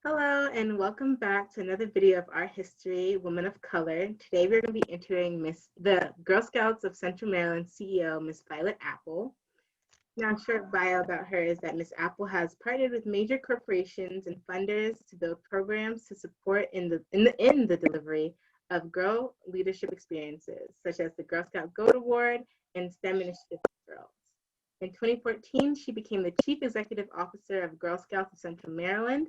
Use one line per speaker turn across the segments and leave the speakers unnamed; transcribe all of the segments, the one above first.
Hello and welcome back to another video of Art History, Women of Color. Today we're going to be interviewing the Girl Scouts of Central Maryland CEO, Miss Violet Apple. Now, a short bio about her is that Miss Apple has partnered with major corporations and funders to build programs to support in the delivery of girl leadership experiences, such as the Girl Scout Gold Award and STEM Initiative for Girls. In 2014, she became the Chief Executive Officer of Girl Scouts of Central Maryland.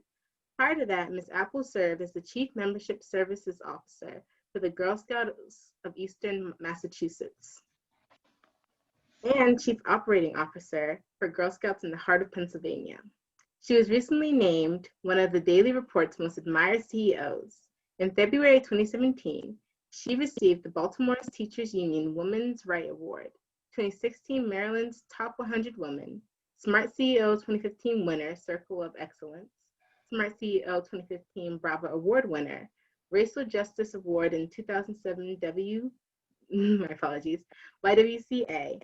Prior to that, Ms. Apple served as the Chief Membership Services Officer for the Girl Scouts of Eastern Massachusetts and Chief Operating Officer for Girl Scouts in the heart of Pennsylvania. She was recently named one of the Daily Report's most admired CEOs. In February 2017, she received the Baltimore Teachers Union Women's Right Award, 2016 Maryland's Top 100 Women, Smart CEO 2015 winner, Circle of Excellence, Smart CEO 2015 Bravo Award winner, Racial Justice Award in 2007 YWCA,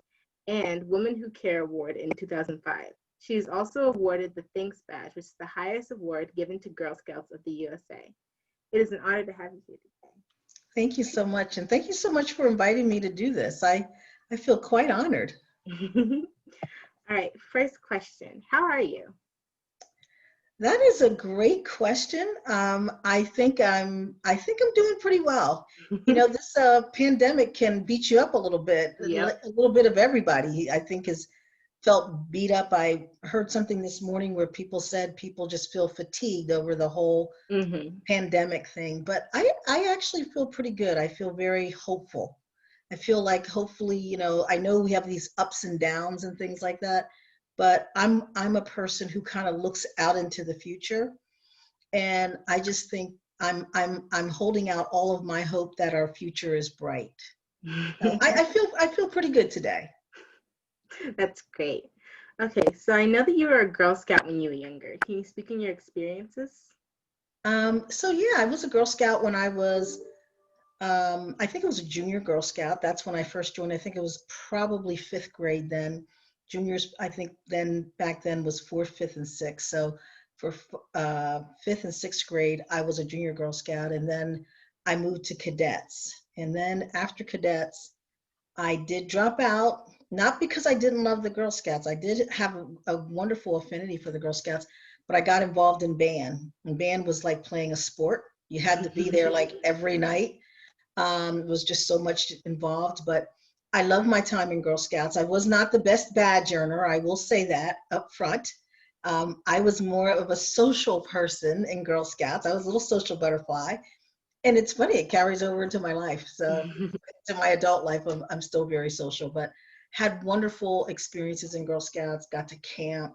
and Women Who Care Award in 2005. She is also awarded the Thanks Badge, which is the highest award given to Girl Scouts of the USA. It is an honor to have you here today.
Thank you so much, and thank you so much for inviting me to do this. I feel quite honored.
All right, first question. How are you?
That is a great question. I think I'm doing pretty well. You know, this pandemic can beat you up a little bit.
Yep.
A little bit of everybody, I think, has felt beat up. I heard something this morning where people said people just feel fatigued over the whole pandemic thing. But I actually feel pretty good. I feel very hopeful. I feel like hopefully, you know, I know we have these ups and downs and things like that, but I'm a person who kind of looks out into the future, and I just think I'm holding out all of my hope that our future is bright. So I feel pretty good today.
That's great. Okay, so I know that you were a Girl Scout when you were younger. Can you speak on your experiences?
So yeah, I was a Girl Scout when I was I think it was a junior Girl Scout. That's when I first joined. I think it was probably fifth grade then. Juniors, I think then back then was fourth, fifth, and sixth. So for fifth and sixth grade, I was a junior Girl Scout, and then I moved to cadets. And then after cadets, I did drop out, not because I didn't love the Girl Scouts. I did have a wonderful affinity for the Girl Scouts, but I got involved in band. And band was like playing a sport. You had to be there like every night. It was just so much involved, but I love my time in Girl Scouts. I was not the best badge earner, I will say that up front. I was more of a social person in Girl Scouts. I was a little social butterfly. And it's funny, it carries over into my life. So to my adult life, I'm still very social, but had wonderful experiences in Girl Scouts, got to camp,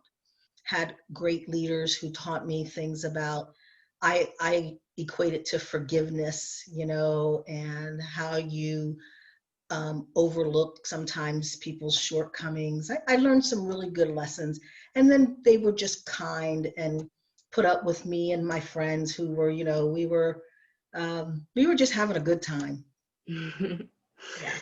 had great leaders who taught me things about, I equate it to forgiveness, you know, and how you overlook sometimes people's shortcomings. I learned some really good lessons. And then they were just kind and put up with me and my friends who were, you know, we were just having a good time.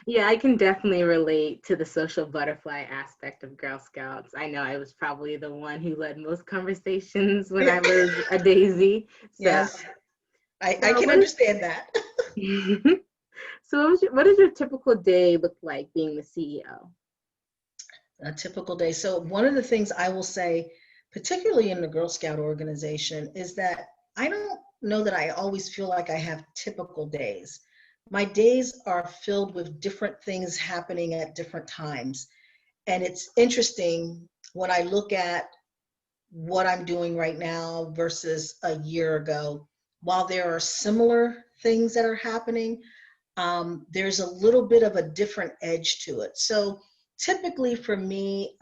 Yeah, I can definitely relate to the social butterfly aspect of Girl Scouts. I know I was probably the one who led most conversations when I was a daisy. So,
yes, I can understand that.
So what does your typical day look like being the CEO?
A typical day. So one of the things I will say, particularly in the Girl Scout organization, is that I don't know that I always feel like I have typical days. My days are filled with different things happening at different times. And it's interesting when I look at what I'm doing right now versus a year ago. While there are similar things that are happening, there's a little bit of a different edge to it. So typically for me,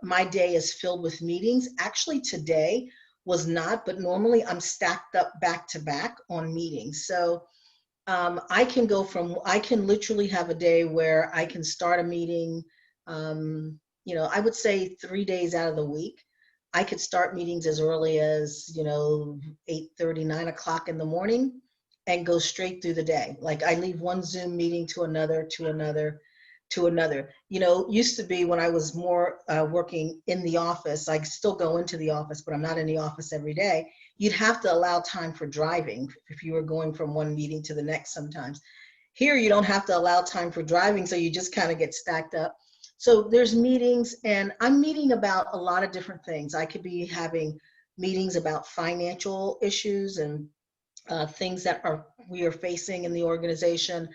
my day is filled with meetings. Actually today was not, but normally I'm stacked up back to back on meetings. So I can literally have a day where I can start a meeting, you know, I would say 3 days out of the week. I could start meetings as early as, you know, 8:30, 9 o'clock in the morning and go straight through the day. Like I leave one Zoom meeting to another, to another. You know, used to be when I was more working in the office, I still go into the office, but I'm not in the office every day. You'd have to allow time for driving if you were going from one meeting to the next sometimes. Here, you don't have to allow time for driving, so you just kind of get stacked up. So there's meetings, and I'm meeting about a lot of different things. I could be having meetings about financial issues and things that we are facing in the organization.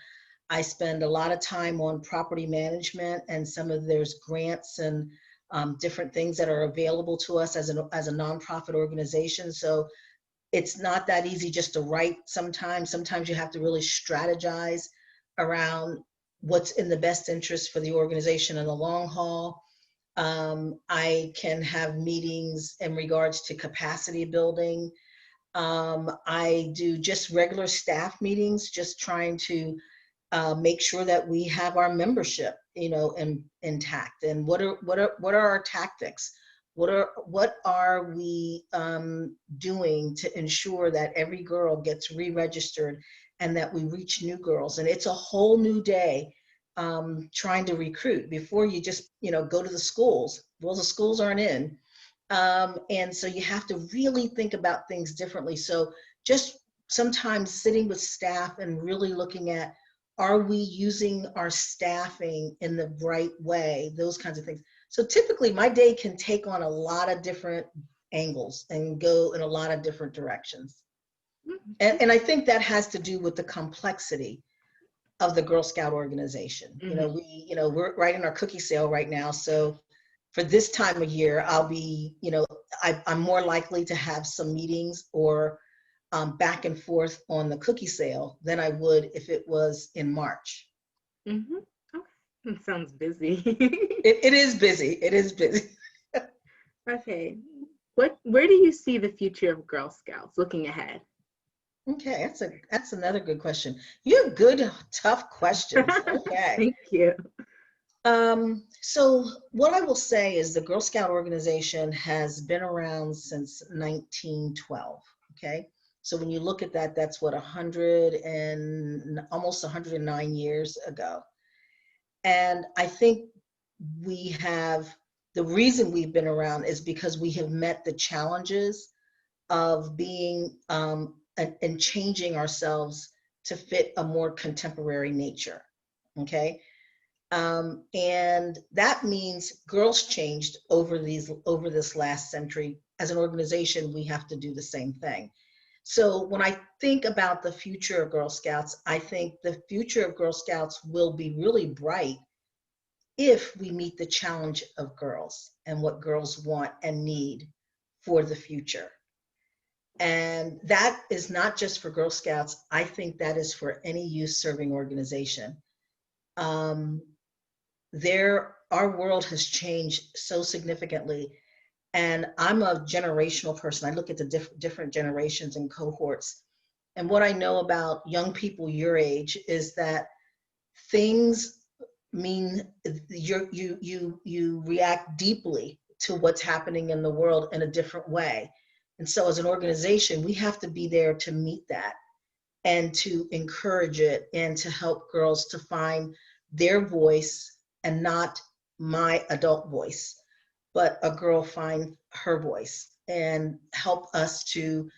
I spend a lot of time on property management, and some of there's grants and different things that are available to us as a nonprofit organization. So it's not that easy just to write sometimes. Sometimes you have to really strategize around what's in the best interest for the organization in the long haul. I can have meetings in regards to capacity building. I do just regular staff meetings, just trying to make sure that we have our membership, you know, intact. And what are our tactics? What are we doing to ensure that every girl gets re-registered and that we reach new girls? And it's a whole new day trying to recruit. Before, you just, you know, go to the schools. Well, the schools aren't in. And so you have to really think about things differently. So just sometimes sitting with staff and really looking at, are we using our staffing in the right way? Those kinds of things. So typically my day can take on a lot of different angles and go in a lot of different directions. And I think that has to do with the complexity of the Girl Scout organization.
Mm-hmm.
You know, we're right in our cookie sale right now. So for this time of year, I'll be, you know, I'm more likely to have some meetings or back and forth on the cookie sale than I would if it was in March.
Mm-hmm. Okay. It sounds busy.
It is busy. It is busy.
Okay. Where do you see the future of Girl Scouts looking ahead?
Okay, that's another good question. You have good, tough questions. Okay.
Thank you.
So what I will say is the Girl Scout organization has been around since 1912. Okay. So when you look at that, that's what, 100 and almost 109 years ago. And I think the reason we've been around is because we have met the challenges of being and changing ourselves to fit a more contemporary nature. Okay. And that means girls changed over this last century. As an organization, we have to do the same thing. So when I think about the future of Girl Scouts, I think the future of Girl Scouts will be really bright if we meet the challenge of girls and what girls want and need for the future. And that is not just for Girl Scouts. I think that is for any youth serving organization. Our world has changed so significantly, and I'm a generational person. I look at the different generations and cohorts, and what I know about young people your age is that things mean you react deeply to what's happening in the world in a different way. And so as an organization, we have to be there to meet that and to encourage it and to help girls to find their voice, and not my adult voice, but a girl find her voice, and help us to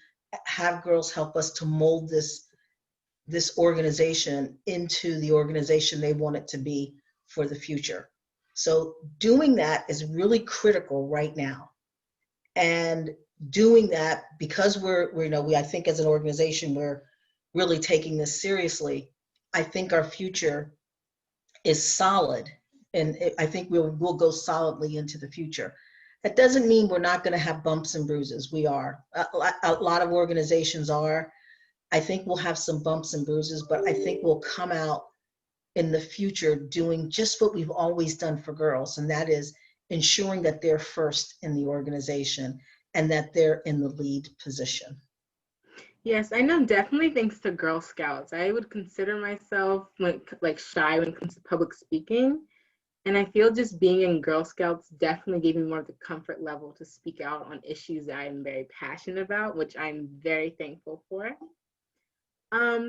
have girls help us to mold this organization into the organization they want it to be for the future. So doing that is really critical right now. And doing that, because I think as an organization, we're really taking this seriously. I think our future is solid, and I think we'll go solidly into the future. That doesn't mean we're not going to have bumps and bruises. We are. A lot of organizations are. I think we'll have some bumps and bruises, but I think we'll come out in the future doing just what we've always done for girls, and that is ensuring that they're first in the organization and that they're in the lead position.
Yes, I know, definitely thanks to Girl Scouts. I would consider myself like shy when it comes to public speaking. And I feel just being in Girl Scouts definitely gave me more of the comfort level to speak out on issues that I'm very passionate about, which I'm very thankful for.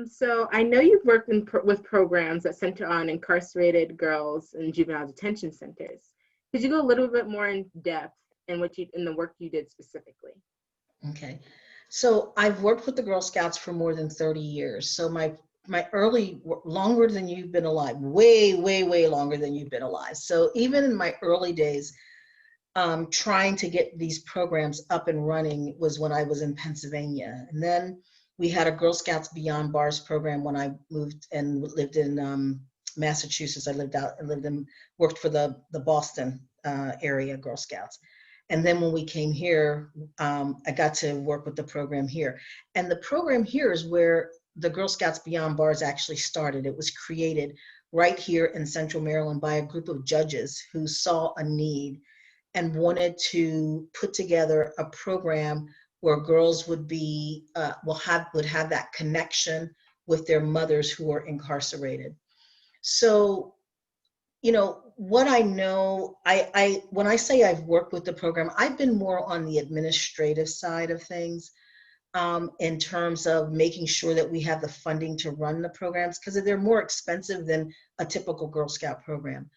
So I know you've worked with programs that center on incarcerated girls in juvenile detention centers. Could you go a little bit more in depth in the work you did specifically?
Okay. So I've worked with the Girl Scouts for more than 30 years. So my early, longer than you've been alive, way, way, way longer than you've been alive. So even in my early days, trying to get these programs up and running was when I was in Pennsylvania. And then we had a Girl Scouts Beyond Bars program when I moved and lived in Massachusetts. Worked for the Boston area Girl Scouts. And then when we came here, I got to work with the program here. And the program here is where the Girl Scouts Beyond Bars actually started. It was created right here in Central Maryland by a group of judges who saw a need and wanted to put together a program where girls would have that connection with their mothers who are incarcerated. So, what I know, I when I say I've worked with the program, I've been more on the administrative side of things, in terms of making sure that we have the funding to run the programs, because they're more expensive than a typical Girl Scout program.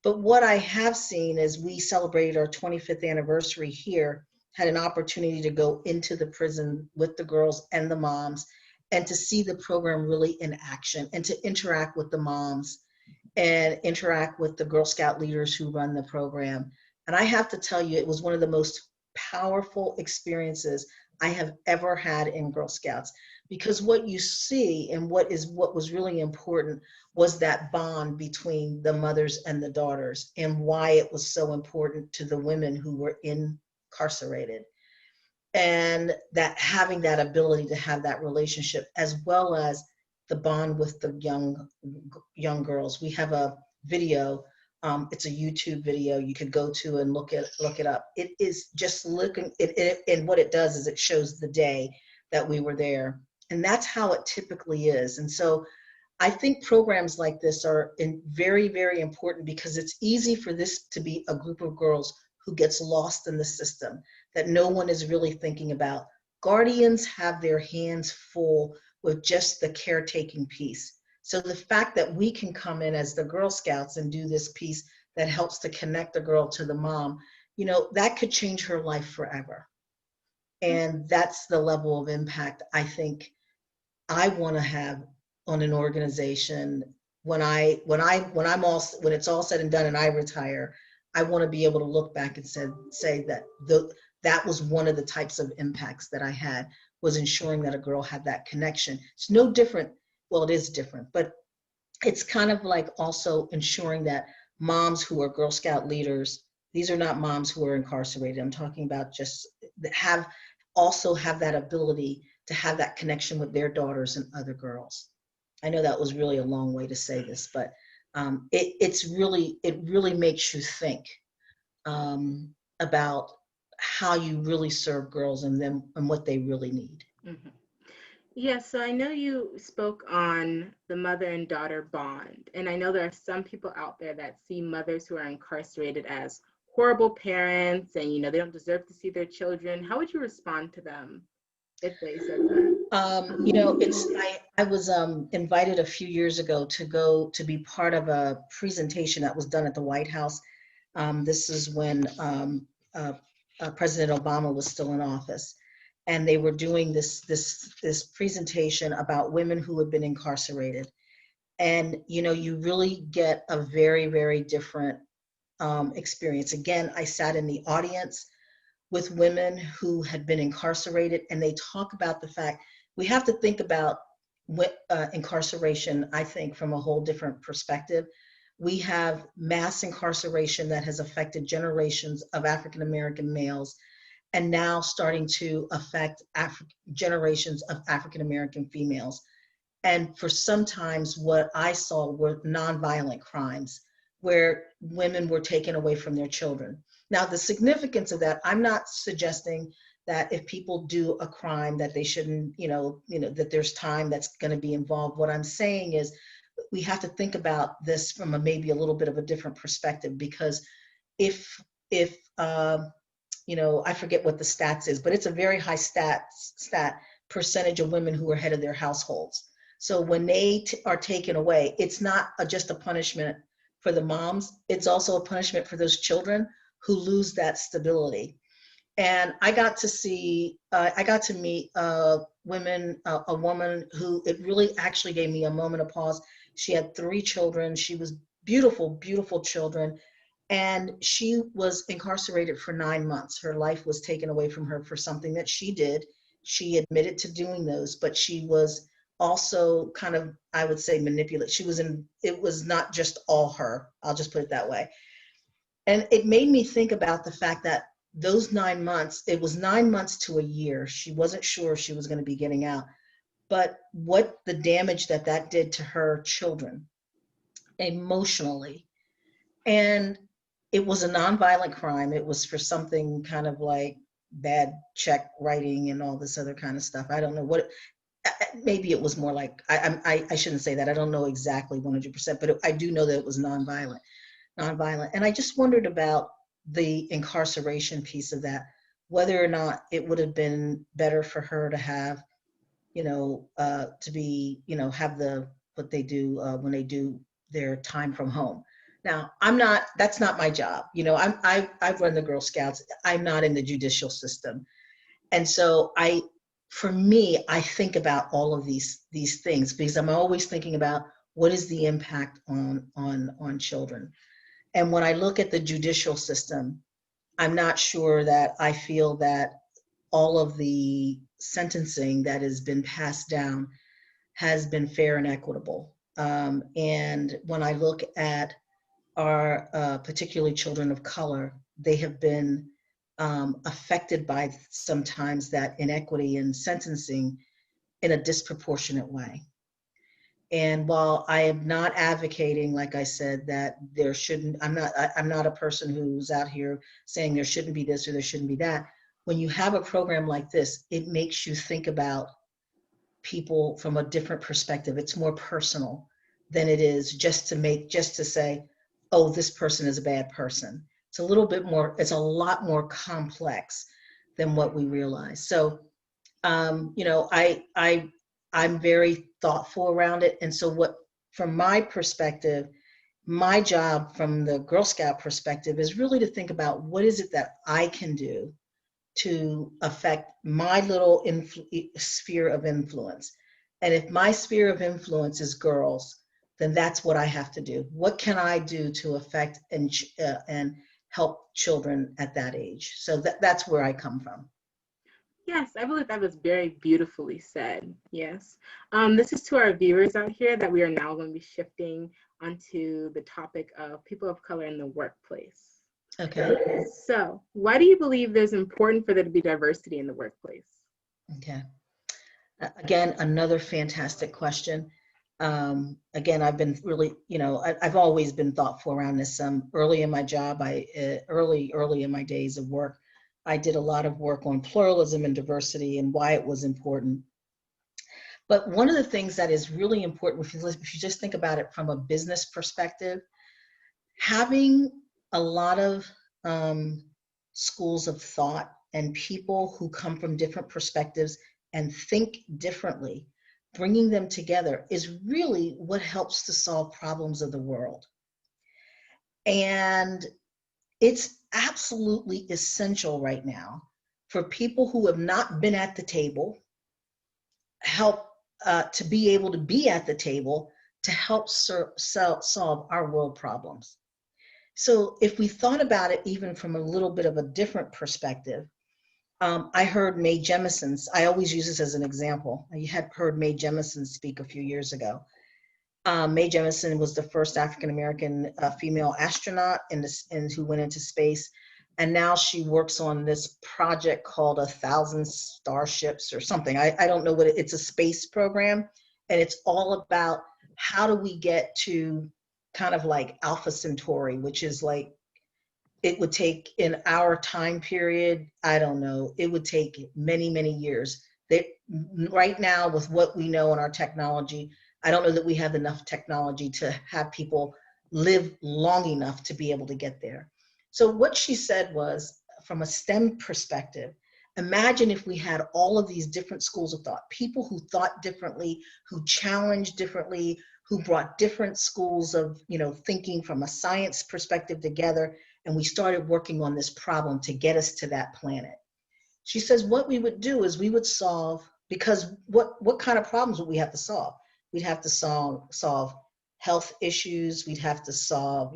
But what I have seen is we celebrated our 25th anniversary here, had an opportunity to go into the prison with the girls and the moms and to see the program really in action and to interact with the moms and interact with the Girl Scout leaders who run the program. And I have to tell you, it was one of the most powerful experiences I have ever had in Girl Scouts, because what you see and what was really important was that bond between the mothers and the daughters, and why it was so important to the women who were incarcerated, and that having that ability to have that relationship, as well as the bond with the young girls. We have a video. It's a YouTube video you could go to and look it up. It is just and what it does is it shows the day that we were there, and that's how it typically is. And so I think programs like this are very, very important, because it's easy for this to be a group of girls who gets lost in the system that no one is really thinking about. Guardians have their hands full with just the caretaking piece. So the fact that we can come in as the Girl Scouts and do this piece that helps to connect the girl to the mom, that could change her life forever. And that's the level of impact I think I want to have on an organization when it's all said and done and I retire. I want to be able to look back and say that that was one of the types of impacts that I had, was ensuring that a girl had that connection. It's no different. Well, it is different, but it's kind of like also ensuring that moms who are Girl Scout leaders, these are not moms who are incarcerated. I'm talking about just that have that ability to have that connection with their daughters and other girls. I know that was really a long way to say this, but it really makes you think about how you really serve girls and them and what they really need.
Mm-hmm. Yeah, so I know you spoke on the mother and daughter bond, and I know there are some people out there that see mothers who are incarcerated as horrible parents, and they don't deserve to see their children. How would you respond to them if they said that?
I was invited a few years ago to be part of a presentation that was done at the White House. This is when President Obama was still in office, and they were doing this presentation about women who had been incarcerated. And you really get a very, very different experience. Again, I sat in the audience with women who had been incarcerated, and they talk about the fact we have to think about incarceration, I think, from a whole different perspective. We have mass incarceration that has affected generations of African American males, and now starting to affect generations of African American females. And for sometimes what I saw were nonviolent crimes where women were taken away from their children. Now, the significance of that, I'm not suggesting that if people do a crime that they shouldn't, that there's time that's going to be involved. What I'm saying is we have to think about this from maybe a little bit of a different perspective, because if I forget what the stats is, but it's a very high stat percentage of women who are head of their households. So when they are taken away, it's not just a punishment for the moms, it's also a punishment for those children who lose that stability. And I got to meet a woman who, it really actually gave me a moment of pause. She had 3 children. She was beautiful, beautiful children. And she was incarcerated for 9 months. Her life was taken away from her for something that she did. She admitted to doing those, but she was also kind of, I would say, manipulated. It was not just all her. I'll just put it that way. And it made me think about the fact that those 9 months, it was 9 months to a year. She wasn't sure if she was going to be getting out, but what the damage that did to her children emotionally. And it was a nonviolent crime. It was for something kind of like bad check writing and all this other kind of stuff. I don't know what, maybe it was more like, I shouldn't say that. I don't know exactly 100%, but I do know that it was nonviolent. And I just wondered about the incarceration piece of that, whether or not it would have been better for her to have, to be, have what they do when they do their time from home. Now, that's not my job. I've run the Girl Scouts. I'm not in the judicial system. And so for me, I think about all of these things because I'm always thinking about what is the impact on children. And when I look at the judicial system, I'm not sure that I feel that all of the sentencing that has been passed down has been fair and equitable. And when I look at our particularly children of color, they have been affected by sometimes that inequity in sentencing in a disproportionate way. And while I am not advocating, like I said, that there shouldn't, I'm not a person who's out here saying there shouldn't be this or there shouldn't be that. When you have a program like this, it makes you think about people from a different perspective. It's more personal than it is just to say, oh, this person is a bad person. It's a lot more complex than what we realize. So, I'm very thoughtful around it. And so from my perspective, my job from the Girl Scout perspective is really to think about what is it that I can do to affect my little sphere of influence. And if my sphere of influence is girls, then that's what I have to do. What can I do to affect and help children at that age? So that's where I come from.
Yes, I believe that was very beautifully said. Yes. This is to our viewers out here that we are now going to be shifting onto the topic of people of color in the workplace.
Okay.
So, why do you believe there's important for there to be diversity in the workplace?
Okay. Again, another fantastic question. Again, I've been really, I've always been thoughtful around this. Early in my job, early in my days of work, I did a lot of work on pluralism and diversity and why it was important. But one of the things that is really important, if you just think about it from a business perspective, having a lot of schools of thought and people who come from different perspectives and think differently, bringing them together is really what helps to solve problems of the world. And it's absolutely essential right now for people who have not been at the table to be able to be at the table to help solve our world problems. So if we thought about it even from a little bit of a different perspective, I heard Mae Jemison, I always use this as an example. You had heard Mae Jemison speak a few years ago. Mae Jemison was the first African-American female astronaut who went into space. And now she works on this project called 1,000 Starships or something. I don't know it's a space program. And it's all about how do we get to kind of like Alpha Centauri, which is like, it would take in our time period, I don't know, it would take many, many years. Right now, with what we know in our technology, I don't know that we have enough technology to have people live long enough to be able to get there. So what she said was, from a STEM perspective, Imagine if we had all of these different schools of thought, people who thought differently, who challenged differently, who brought different schools of, thinking from a science perspective together, and we started working on this problem to get us to that planet. She says what we would do is we would solve, because what kind of problems would we have to solve? We'd have to solve health issues. We'd have to solve,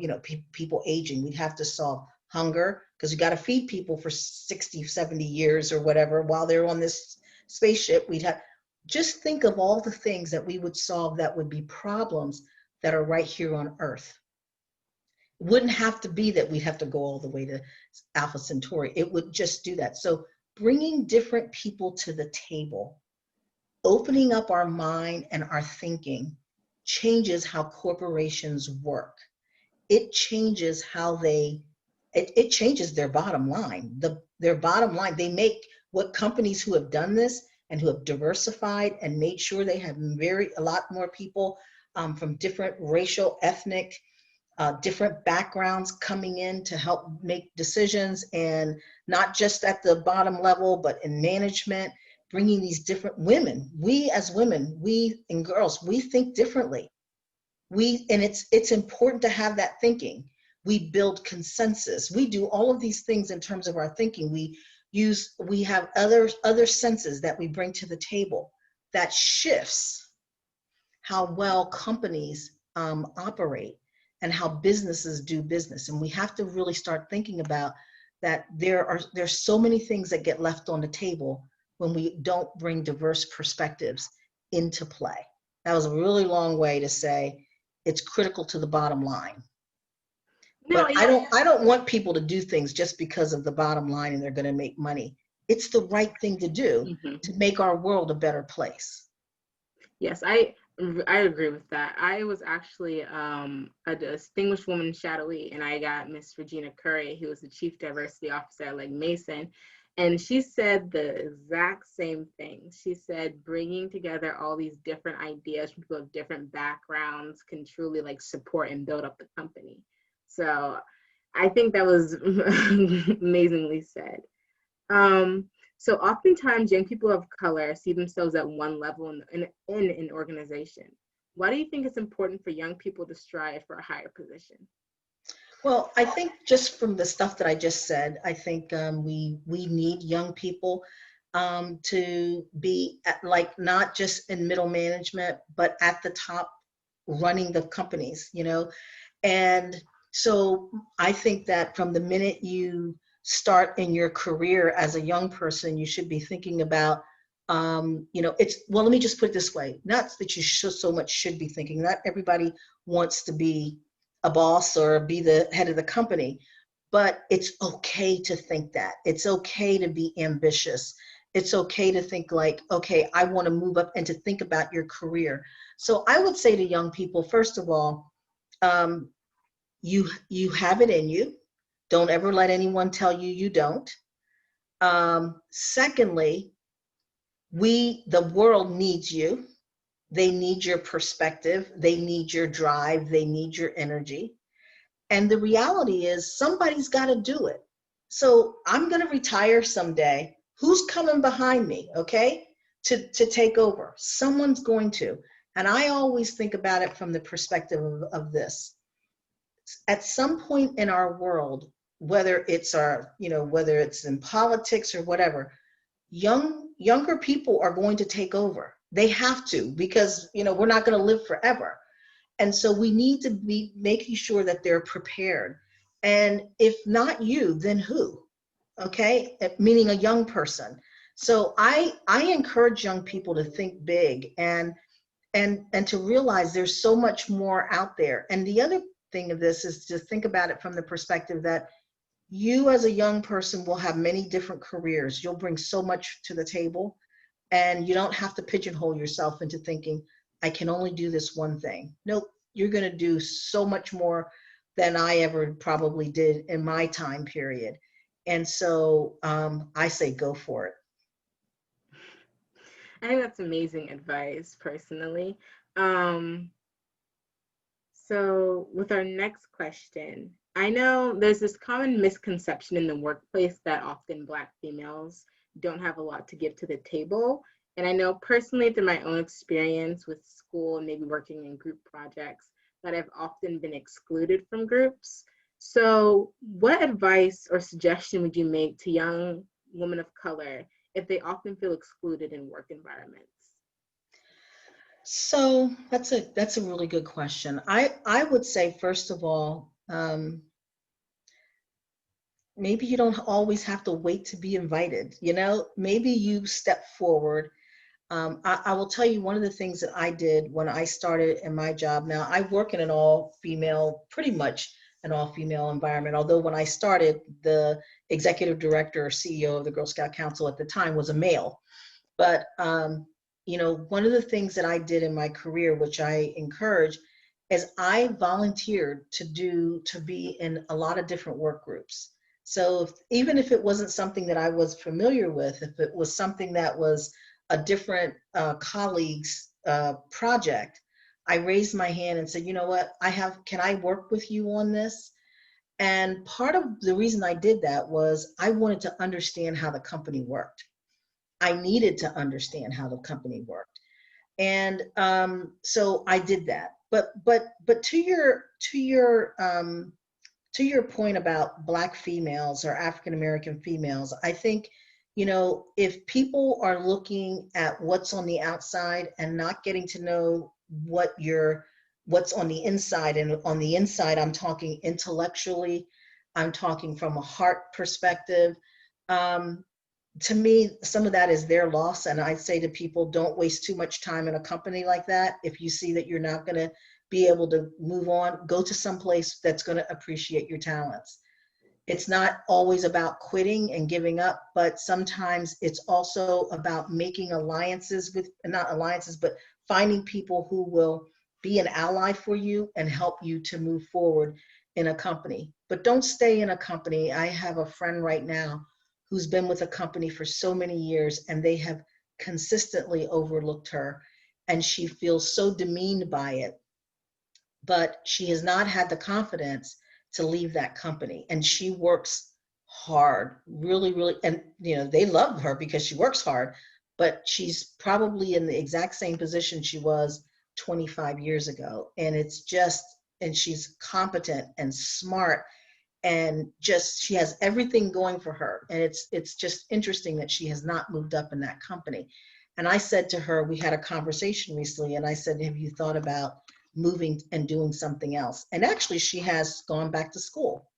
people aging. We'd have to solve hunger, because you got to feed people for 60, 70 years or whatever while they're on this spaceship. Just think of all the things that we would solve that would be problems that are right here on Earth. It wouldn't have to be that we'd have to go all the way to Alpha Centauri. It would just do that. So bringing different people to the table, opening up our mind and our thinking, changes how corporations work. It changes how it changes their bottom line. Their bottom line, they make what companies who have done this and who have diversified and made sure they have a lot more people from different racial, ethnic, different backgrounds coming in to help make decisions, and not just at the bottom level, but in management, bringing these different women. We as women, we and girls, we think differently. And it's important to have that thinking. We build consensus. We do all of these things in terms of our thinking. We have other senses that we bring to the table that shifts how well companies operate and how businesses do business. And we have to really start thinking about that. There's so many things that get left on the table when we don't bring diverse perspectives into play. That was a really long way to say it's critical to the bottom line.
No,
But
yeah.
I don't want people to do things just because of the bottom line and they're going to make money. It's the right thing to do to make our world a better place.
Yes, I agree with that. I was actually a distinguished woman shadowee, and I got Miss Regina Curry, who was the Chief Diversity Officer at Legg Mason, and she said the exact same thing. She said bringing together all these different ideas from people of different backgrounds can truly like support and build up the company. So I think that was amazingly said. So oftentimes young people of color see themselves at one level in an organization. Why do you think it's important for young people to strive for a higher position?
Well, I think just from the stuff that I just said, I think we need young people to be like not just in middle management, but at the top running the companies, And so I think that from the minute you start in your career as a young person, you should be thinking about, let me just put it this way. Not that you so much should be thinking, not everybody wants to be a boss or be the head of the company, but it's okay to think that. It's okay to be ambitious. It's okay to think like, okay, I want to move up, and to think about your career. So I would say to young people, first of all, you have it in you. Don't ever let anyone tell you you don't. Secondly, the world needs you. They need your perspective. They need your drive. They need your energy. And the reality is somebody's got to do it. So I'm going to retire someday. Who's coming behind me, okay, to take over? Someone's going to. And I always think about it from the perspective of this. At some point in our world, whether it's whether it's in politics or whatever, younger people are going to take over. They have to, because we're not going to live forever. And so we need to be making sure that they're prepared. And if not you, then who? Okay, meaning a young person. So I encourage young people to think big and to realize there's so much more out there. And the other thing of this is to think about it from the perspective that you as a young person will have many different careers. You'll bring so much to the table, and you don't have to pigeonhole yourself into thinking, I can only do this one thing. Nope, you're going to do so much more than I ever probably did in my time period. And so I say go for it.
I think that's amazing advice, personally. So with our next question, I know there's this common misconception in the workplace that often Black females don't have a lot to give to the table. And I know personally through my own experience with school and maybe working in group projects that I've often been excluded from groups. So, what advice or suggestion would you make to young women of color if they often feel excluded in work environments?
So that's a really good question. I would say, first of all, maybe you don't always have to wait to be invited. Maybe you step forward. I will tell you one of the things that I did when I started in my job. Now I work in pretty much an all-female environment. Although when I started, the executive director or CEO of the Girl Scout Council at the time was a male. But one of the things that I did in my career, which I encourage, is I volunteered to be in a lot of different work groups. So even if it wasn't something that I was familiar with, if it was something that was a different colleague's project, I raised my hand and said, you know what, can I work with you on this? And part of the reason I did that was I wanted to understand how the company worked. I needed to understand how the company worked. And so I did that. But to your point about Black females or African American females, I think, if people are looking at what's on the outside and not getting to know what's on the inside, and on the inside, I'm talking intellectually, I'm talking from a heart perspective. To me, some of that is their loss. And I say to people, don't waste too much time in a company like that. If you see that you're not going to be able to move on, go to some place that's going to appreciate your talents. It's not always about quitting and giving up, but sometimes it's also about making alliances not alliances, but finding people who will be an ally for you and help you to move forward in a company. But don't stay in a company. I have a friend right now who's been with a company for so many years, and they have consistently overlooked her, and she feels so demeaned by it. But she has not had the confidence to leave that company, and she works hard, really, really, and they love her because she works hard, but she's probably in the exact same position she was 25 years ago. And she's competent and smart, and just she has everything going for her, and it's just interesting that she has not moved up in that company. And I said to her, we had a conversation recently, and I said, have you thought about moving and doing something else? And actually she has gone back to school,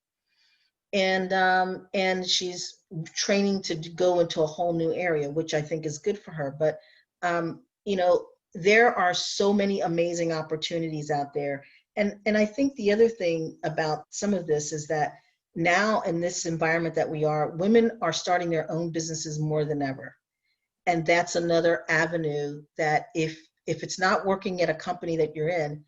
and she's training to go into a whole new area, which I think is good for her. But there are so many amazing opportunities out there. And I think the other thing about some of this is that now in this environment that we are, women are starting their own businesses more than ever. And that's another avenue that if it's not working at a company that you're in,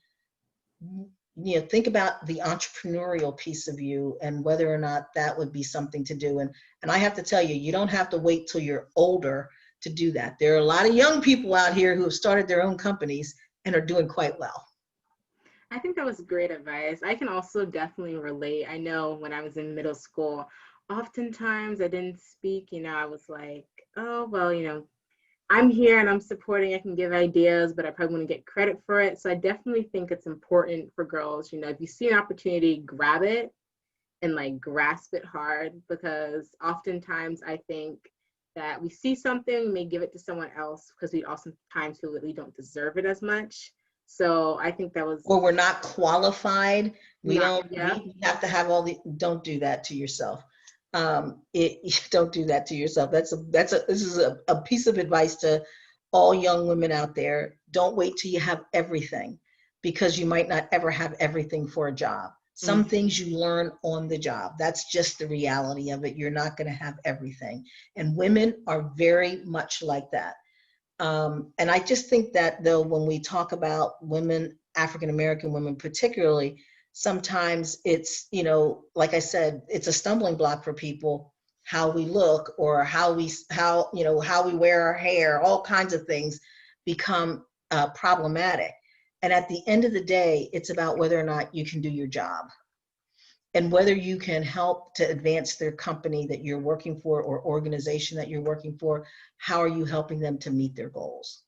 think about the entrepreneurial piece of you and whether or not that would be something to do. And I have to tell you, you don't have to wait till you're older to do that. There are a lot of young people out here who have started their own companies and are doing quite well.
I think that was great advice. I can also definitely relate. I know when I was in middle school, oftentimes I didn't speak, I was like, oh, well, I'm here and I'm supporting, I can give ideas, but I probably wouldn't get credit for it. So I definitely think it's important for girls, if you see an opportunity, grab it and like grasp it hard, because oftentimes I think that we see something, we may give it to someone else because we oftentimes feel that we don't deserve it as much. So I think that was.
Or we're not qualified. We
Yeah.
we have to have don't do that to yourself. Don't do that to yourself. This is a piece of advice to all young women out there. Don't wait till you have everything, because you might not ever have everything for a job. Some things you learn on the job. That's just the reality of it. You're not going to have everything. And women are very much like that. And I just think that, though, when we talk about women, African American women particularly, sometimes it's, like I said, it's a stumbling block for people, how we look or how we wear our hair, all kinds of things become problematic. And at the end of the day, it's about whether or not you can do your job. and whether you can help to advance their company that you're working for or organization that you're working for, how are you helping them to meet their goals?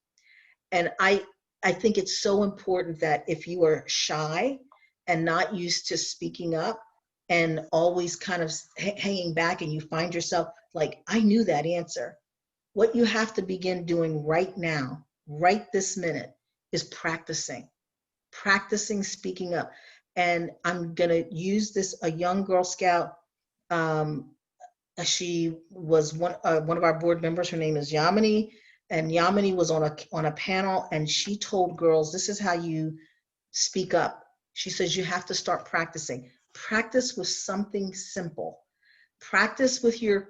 And I think it's so important that if you are shy and not used to speaking up and always kind of hanging back, and you find yourself like, I knew that answer. What you have to begin doing right now, right this minute, is practicing speaking up. And I'm going to use this, a young Girl Scout. Um, she was one of our board members. Her name is Yamini, and Yamini was on a panel, and she told girls, this is how you speak up. She says, you have to start practicing. Practice with something simple. Practice with your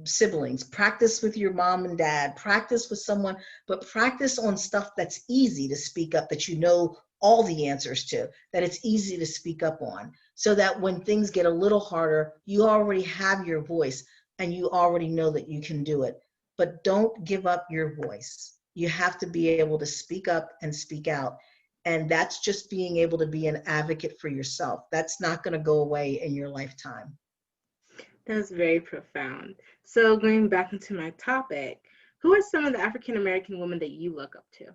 siblings, practice with your mom and dad, practice with someone, but practice on stuff that's easy to speak up, that you know all the answers to, that it's easy to speak up on, so that when things get a little harder, you already have your voice and you already know that you can do it. But don't give up your voice. You have to be able to speak up and speak out. And that's just being able to be an advocate for yourself. That's not going to go away in your lifetime.
That's very profound. So going back into my topic, who are some of the African American women that you look up to?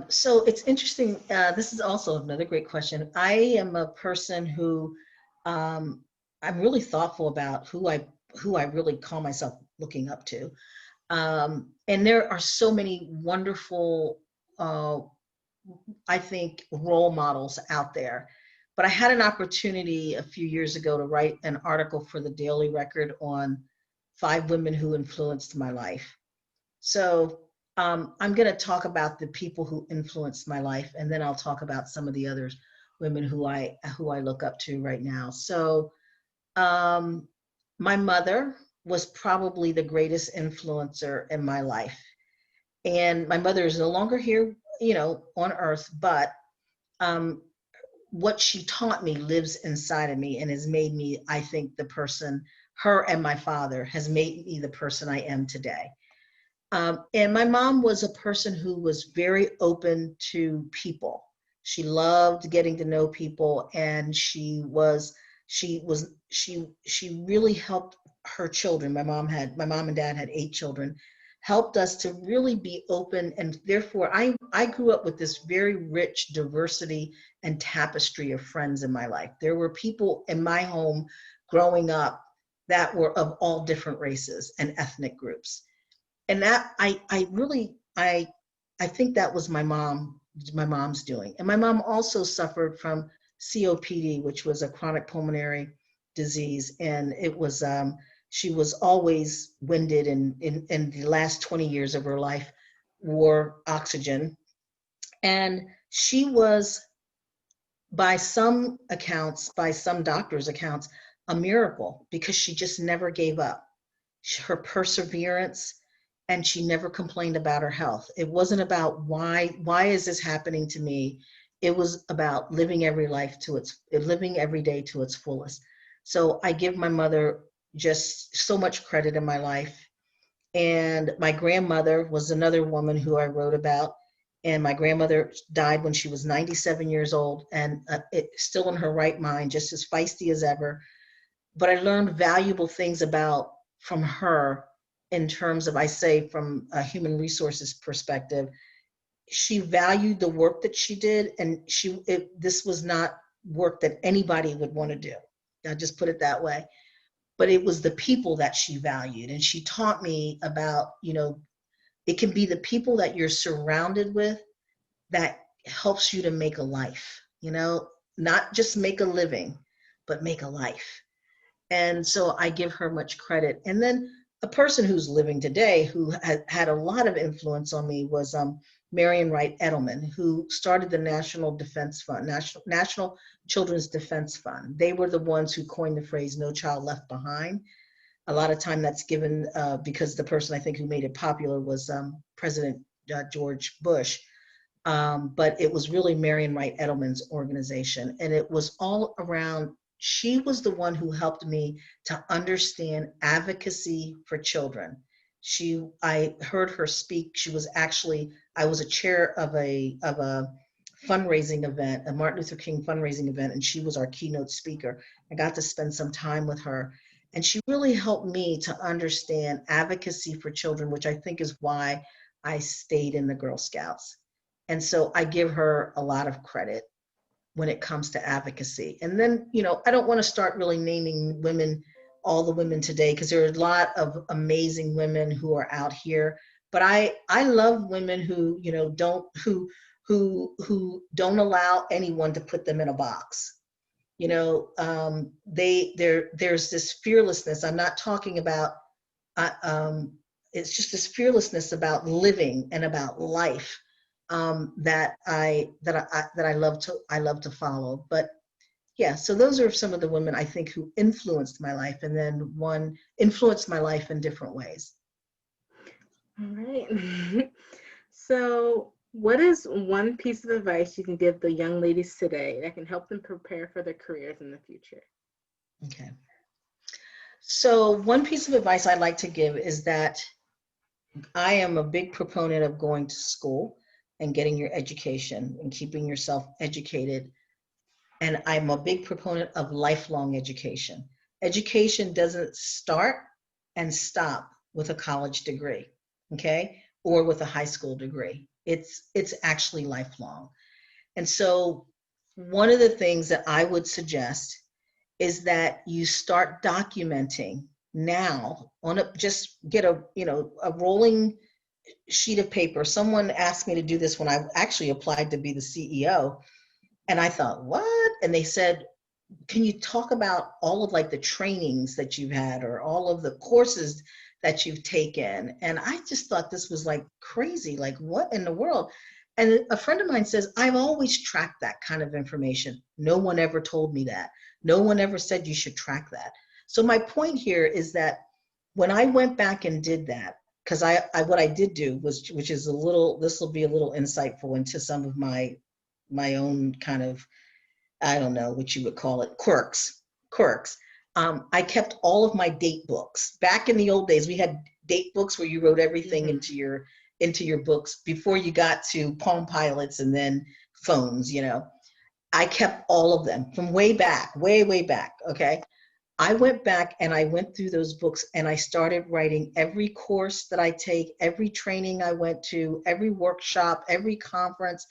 So it's interesting. This is also another great question. I am a person who um, I'm really thoughtful about who I really call myself looking up to. And there are so many wonderful, I think, role models out there. But I had an opportunity a few years ago to write an article for the Daily Record on 5 women who influenced my life. So I'm going to talk about the people who influenced my life, and then I'll talk about some of the other women who I look up to right now. So um, my mother was probably the greatest influencer in my life, and my mother is no longer here, on earth, but um, what she taught me lives inside of me and has made me, I think, the person. Her and my father has made me the person I am today. And my mom was a person who was very open to people. She loved getting to know people, and she really helped her children. My mom and dad had 8 children, helped us to really be open. And therefore I grew up with this very rich diversity and tapestry of friends in my life. There were people in my home growing up that were of all different races and ethnic groups. And that I think that was my mom's doing. And my mom also suffered from COPD, which was a chronic pulmonary disease. And it was she was always winded, and in the last 20 years of her life wore oxygen. And she was, by some accounts, by some doctors' accounts, a miracle, because she just never gave up. Her perseverance, and she never complained about her health. It wasn't about why is this happening to me? It was about living living every day to its fullest. So I give my mother just so much credit in my life. And my grandmother was another woman who I wrote about. And my grandmother died when she was 97 years old, and it's still in her right mind, just as feisty as ever. But I learned valuable things from her, in terms of, I say, from a human resources perspective. She valued the work that she did, and this was not work that anybody would want to do. I'll just put it that way. But it was the people that she valued, and she taught me about, it can be the people that you're surrounded with that helps you to make a life, not just make a living, but make a life. And so I give her much credit. And then a person who's living today who had a lot of influence on me was Marian Wright Edelman, who started the National Defense Fund, National Children's Defense Fund. They were the ones who coined the phrase "No Child Left Behind." A lot of time that's given because the person, I think, who made it popular was President George Bush. But it was really Marian Wright Edelman's organization. And it was all around, she was the one who helped me to understand advocacy for children. I heard her speak. I was a chair of a fundraising event, a Martin Luther King fundraising event, and she was our keynote speaker. I got to spend some time with her, and she really helped me to understand advocacy for children, which I think is why I stayed in the Girl Scouts. And so I give her a lot of credit when it comes to advocacy. And then, you know, I don't want to start really naming women, all the women today, because there are a lot of amazing women who are out here. But I love women who, you know, who don't allow anyone to put them in a box. You know, there's this fearlessness. I'm not talking about, it's just this fearlessness about living and about life, that I love to follow. But yeah, so those are some of the women I think who influenced my life, and then one influenced my life in different ways.
All right. So, what is one piece of advice you can give the young ladies today that can help them prepare for their careers in the future?
Okay. So one piece of advice I'd like to give is that I am a big proponent of going to school and getting your education and keeping yourself educated. And I'm a big proponent of lifelong education. Education doesn't start and stop with a college degree, okay? Or with a high school degree. It's actually lifelong. And so one of the things that I would suggest is that you start documenting now on a, just get a, you know, a rolling sheet of paper. Someone asked me to do this when I actually applied to be the CEO. And I thought, what? And they said, can you talk about all of like the trainings that you've had or all of the courses that you've taken? And I just thought this was like crazy. Like, what in the world? And a friend of mine says, I've always tracked that kind of information. No one ever told me that. No one ever said you should track that. So my point here is that when I went back and did that, because I what I did do was, which is a little, this will be a little insightful into some of my own kind of, I don't know what you would call it, quirks. I kept all of my date books. Back in the old days, we had date books where you wrote everything into your books before you got to Palm Pilots and then phones, you know. I kept all of them from way back, way back, okay? I went back and I went through those books and I started writing every course that I take, every training I went to, every workshop, every conference.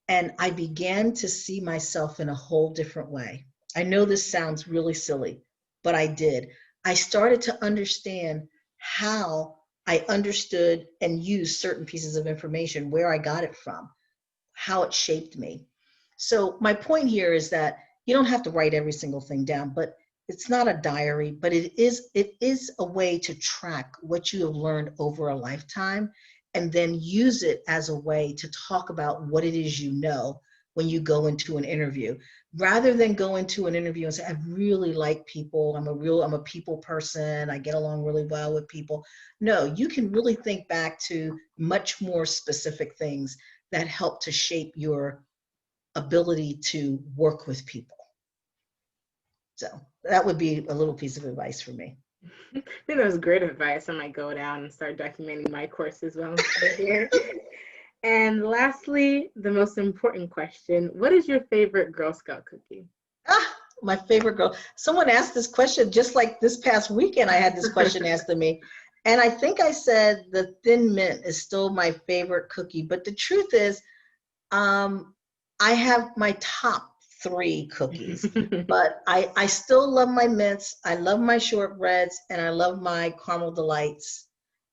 And I began to see myself in a whole different way. I know this sounds really silly, but I did. I started to understand how I understood and used certain pieces of information, where I got it from, how it shaped me. So my point here is that you don't have to write every single thing down, but it's not a diary, but it is a way to track what you have learned over a lifetime, and then use it as a way to talk about what it is you know when you go into an interview, rather than go into an interview and say, I really like people, I'm a people person, I get along really well with people. No, you can really think back to much more specific things that help to shape your ability to work with people. So that would be a little piece of advice for me.
I think that was great advice. I might go down and start documenting my courses while I'm still here. And lastly, the most important question, what is your favorite Girl Scout cookie?
Ah, my favorite girl. Someone asked this question just like this past weekend. I had this question asked of me. And I think I said the Thin Mint is still my favorite cookie. But the truth is, I have my top three cookies. But I still love my mints. I love my shortbreads. And I love my caramel delights.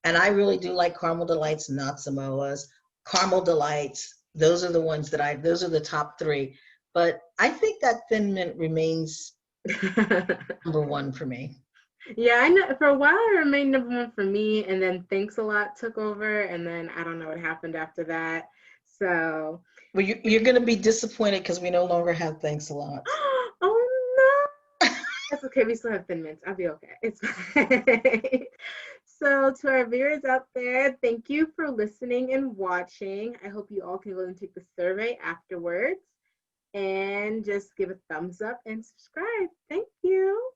And I really do like caramel delights, not Samoa's. Caramel delights. Those are the ones that those are the top three. But I think that Thin Mint remains number one for me.
Yeah, I know for a while it remained number one for me, and then Thanks a Lot took over, and then I don't know what happened after that. So,
Well, you're going to be disappointed because we no longer have Thanks a Lot.
oh no, that's okay. We still have Thin Mints. I'll be okay. It's fine. So, to our viewers out there, thank you for listening and watching. I hope you all can go and take the survey afterwards and just give a thumbs up and subscribe. Thank you.